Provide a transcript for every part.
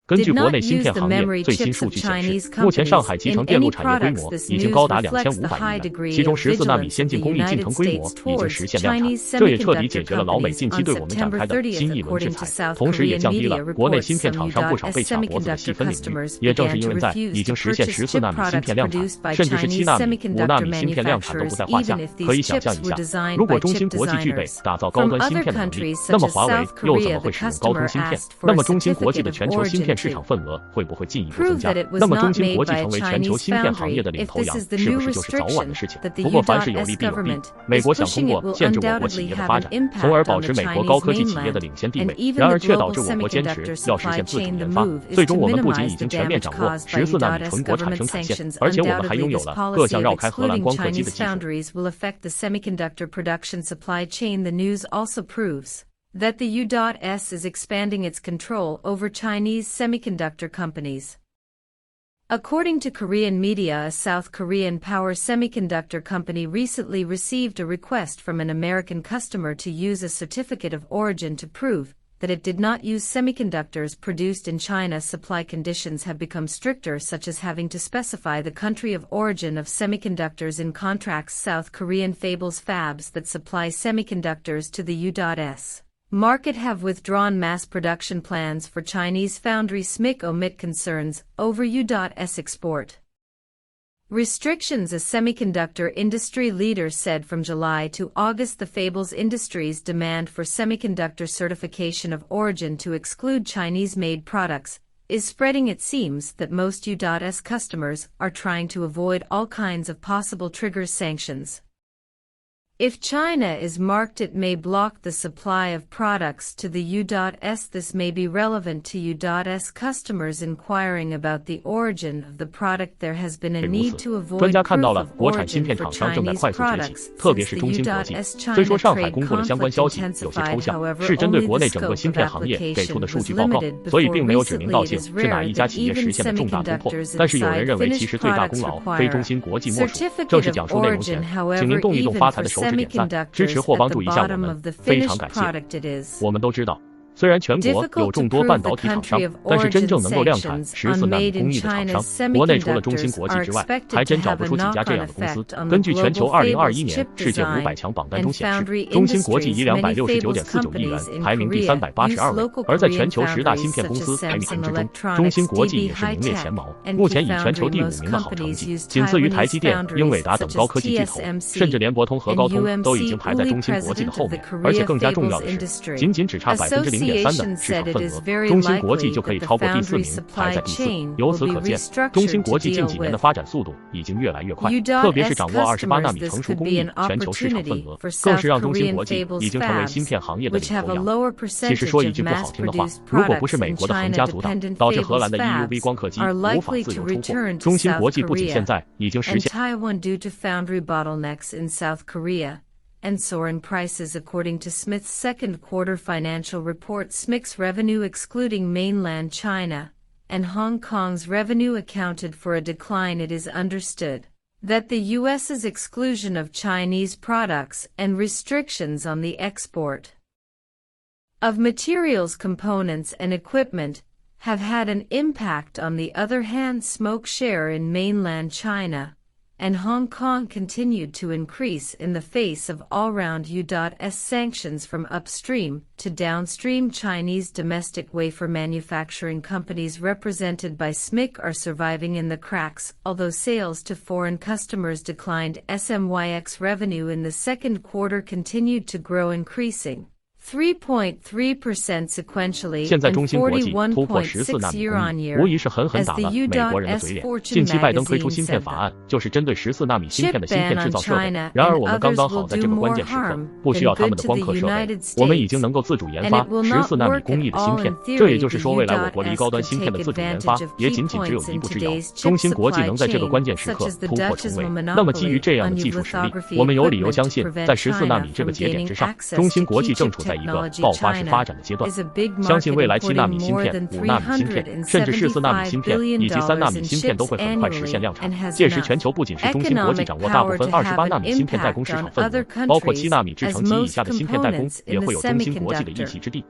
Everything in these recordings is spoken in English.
根据国内芯片行业最新数据显示，目前上海集成电路产业规模已经高达2500亿元，其中14纳米先进工艺进程规模已经实现量产，这也彻底解决了老美近期对我们展开的新一轮制裁，同时也降低了国内芯片厂商不少被卡脖子的细分领域。也正是因为在已经实现14纳米芯片量产，甚至是7纳米、5纳米芯片量产都不在话下，可以想象一下，如果中芯国际具备打造高端芯片的能力，那么华为又怎么会使用高通芯片？那么中芯国际的全球芯片市场份额会不会进一步增加？那么中芯国际成为全球芯片行业的领头羊，是不是就是早晚的事情？不过凡事有利必有弊，美国想通过限制我国企业的发展，从而保持美国高科技企业的领先地位，然而却导致我国坚持要实现自主研发，最终我们不仅已经全面掌握14纳米纯国产生产线，而且我们还拥有了各项绕开荷兰光刻机的技术。That the U.S. is expanding its control over Chinese semiconductor companies. According to Korean media, a South Korean power semiconductor company recently received a request from an American customer to use a certificate of origin to prove that it did not use semiconductors produced in China. Supply conditions have become stricter, such as having to specify the country of origin of semiconductors in contracts. South Korean fables fabs that supply semiconductors to the U.S. market have withdrawn mass production plans for Chinese foundry SMIC amid concerns over U.S. export restrictions. A semiconductor industry leader said from July to August the fables industry's demand for semiconductor certification of origin to exclude Chinese-made products is spreading. It seems that most U.S. customers are trying to avoid all kinds of possible triggers sanctions. If China is marked, it may block the supply of products to the U.S. This may be relevant to U.S. customers inquiring about the origin of the product. There has been a need to avoid proof of origin for Chinese products since the U.S.-China trade conflict intensified. However, only the scope of application was limited before recently it is rare that even semiconductors inside finished products require certificate of origin. However, even for semiconductors at the bottom of the finished product it is. 我们都知道，虽然全国有众多半导体厂商，但是真正能够量产14纳米工艺的厂商，国内除了中芯国际之外，还真找不出几家这样的公司。根据全球2021年世界500强榜单中显示，中芯国际以269.49亿元排名第382位，而在全球10大芯片公司排名之中，中芯国际也是名列前茅，目前以全球第5名的好成绩，仅次于台积电、英伟达等高科技巨头，甚至连博通和高通都已经排在中芯国际的后面。而且更加重要的是，仅只差0.0%的市场份额，中芯国际就可以超过第4名，排在第4。由此可见，中芯国际近几年的发展速度已经越来越快，特别是掌握28纳米成熟工艺，全球市场份额更是让中芯国际已经成为芯片行业的领头羊。其实说一句不好听的话，如果不是美国的横加阻挡，导致荷兰的 EUV 光刻机无法自由出货，中芯国际不仅现在已经实现。and soaring prices. According to Smith's second quarter financial report, SMIC's revenue excluding mainland China and Hong Kong's revenue accounted for a decline. It is understood that the U.S.'s exclusion of Chinese products and restrictions on the export of materials, components, and equipment have had an impact. On the other hand, SMIC share in mainland China and Hong Kong continued to increase in the face of all-round U.S. sanctions from upstream to downstream. Chinese domestic wafer manufacturing companies represented by SMIC are surviving in the cracks, although sales to foreign customers declined. SMYX revenue in the second quarter continued to grow, increasing 3.3% sequentially and 41.6% year-on-year, 无疑是狠狠打了美国人的嘴脸。近期拜登推出芯片法案，就是针对14纳米芯片的芯片制造设备。然而我们刚刚好在这个关键时刻，不需要他们的光刻设备，我们已经能够自主研发14纳米工艺的芯片。这也就是说，未来我国离高端芯片的自主研发也仅只有一步之遥。中芯国际能在这个关键时刻突破重围，那么基于这样的技术实力，我们有理由相信，在14纳米这个节点之上，中芯国际正处在一个爆发式发展的阶段，相信未来7纳米芯片、5纳米芯片，甚至14纳米芯片以及3纳米芯片都会很快实现量产。届时，全球不仅是中芯国际掌握大部分28纳米芯片代工市场份额，包括7纳米制程及以下的芯片代工也会有中芯国际的一席之地。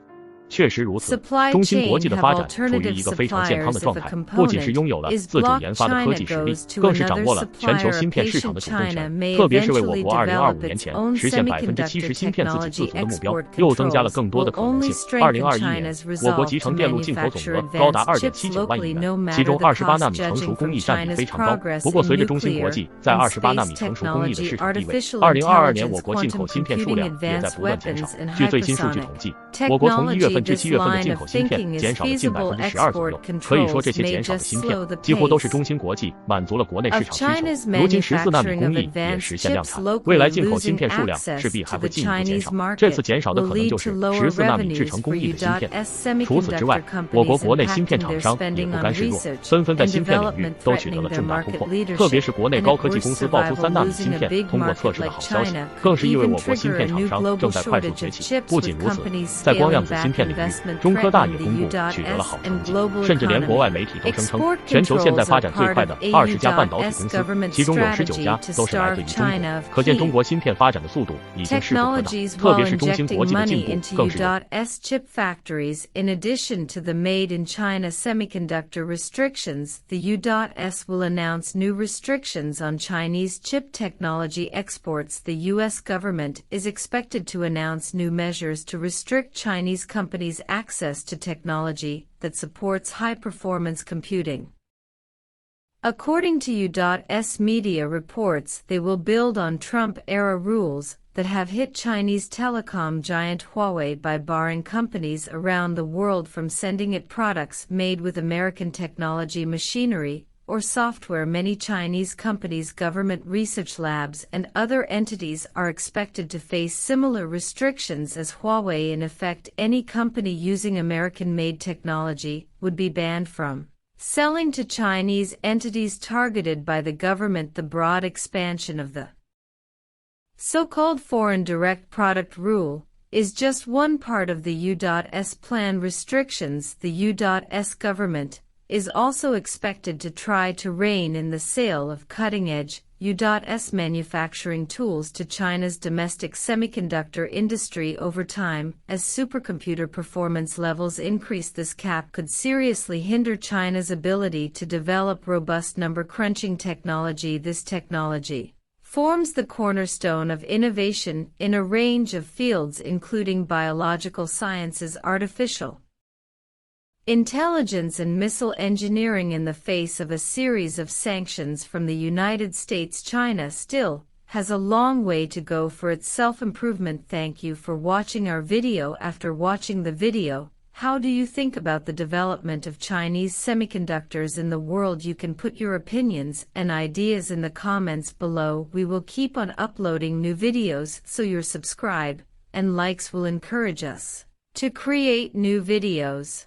确实如此， Supply 中芯 chain 国际的 have 发展处于 alternative 一个非常健康的 suppliers 状 if a 态，不仅是 component 拥有了 is 自主 blocked, 研发的科 China 技实力， goes to 更是掌 another 握了全球 supplier. A 芯片市场 patient 的主动 China 权， may 特别是为我 eventually 国 develop 2025 年 its 前 own 实现 70% semiconductor 芯片自给自 technology 足的目标， export 又增加了 controls 更多的 will 可能 only 性。 strengthen 2021 年， China's 我国 resolve 集 to 成电路进口总 manufacture 额高达 advanced chips 2.79万亿 locally 元， no 其 matter 中 the 28 cost 纳米成熟 judging 工艺 from 占比 China's 非常高。 progress 不过， in 随着中芯国 nuclear 际在 and 28纳 space 米成熟工艺的 technology, 市场地位， artificial 2022 年 intelligence, 我国进口 quantum 芯片数 computing, 量也在 advanced 不断减少。 weapons, and 据最新数据 hypersonic 统计，我国从1月份至 technology. 7月份的 This 进 line 口 of 芯片 thinking 减 is 少了近 feasible 12%左右。 export 可以说， controls 这些 may 减少的 just 芯 slow 片 the 几乎都是 pace 中芯国际满足了国内市 of 场需求。 China's 如今14纳米 manufacturing 工 of 艺也 advanced 实现量 chips 产， locally 未来进口 losing 芯片数量 access 势必还 to 会 the 进一步减 Chinese 少。这次 market 减少的 will 可能 lead 就 to 是 lower 14纳米制 revenues 成 for 工艺的芯片。 U.S. 除此之外， semiconductor 我国 companies 国内芯片 impacting 厂 their 商也 spending 不 on 甘示弱， research 纷纷在 and 芯片领域 development 都取得 threatening 了 their 重大突 market 破。特别 leadership 是国内 and 高 at 科技 worst 公司爆出 survival 3纳米 losing 芯 a 片 big 通过 market 测试的 like 好消息， China 更 could 是意味 even 我国芯 trigger 片 a 厂 new 商 global 正在快速 shortage 崛 of 起。 chips 不仅 with 如此， companies 在光 scaling 量子 back 芯片领域， investment 中科大也 threatening 公 the 布取得了 U.S. 好成 and 绩， global 甚至连国外 economy. 媒体都声称， Export 全球现在 controls 发 are 展最 part 快 of 的20家半导体 AU.S 公司， government 其中有19 strategy 家 to 都是来 starve 自于中 China 国。 of 可见中 heat. 国芯片发展的速度已经势不可挡， Technologies 特 while 别是中芯国 injecting 际的进 money 步 into 更是有。 U.S. chip factories. In addition to the made in China semiconductor restrictions, the U.S. will announce new restrictions on Chinese chip technology exports. The U.S. government is expected to announce new measures to restrict Chinese companies' access to technology that supports high-performance computing. According to U.S. media reports, they will build on Trump-era rules that have hit Chinese telecom giant Huawei by barring companies around the world from sending it products made with American technology machinery or software. Many Chinese companies, government research labs, and other entities are expected to face similar restrictions as Huawei. In effect, any company using American-made technology would be banned from selling to Chinese entities targeted by the government. The broad expansion of the so-called foreign direct product rule is just one part of the U.S. plan restrictions. The U.S. government is also expected to try to rein in the sale of cutting-edge U.S. manufacturing tools to China's domestic semiconductor industry over time. As supercomputer performance levels increase, this cap could seriously hinder China's ability to develop robust number crunching technology. This technology forms the cornerstone of innovation in a range of fields including biological sciences, artificial intelligence, and missile engineering. In the face of a series of sanctions from the United States, China still has a long way to go for its self-improvement. Thank you for watching our video. After watching the video, how do you think about the development of Chinese semiconductors in the world? You can put your opinions and ideas in the comments below. We will keep on uploading new videos, so your subscribe and likes will encourage us to create new videos.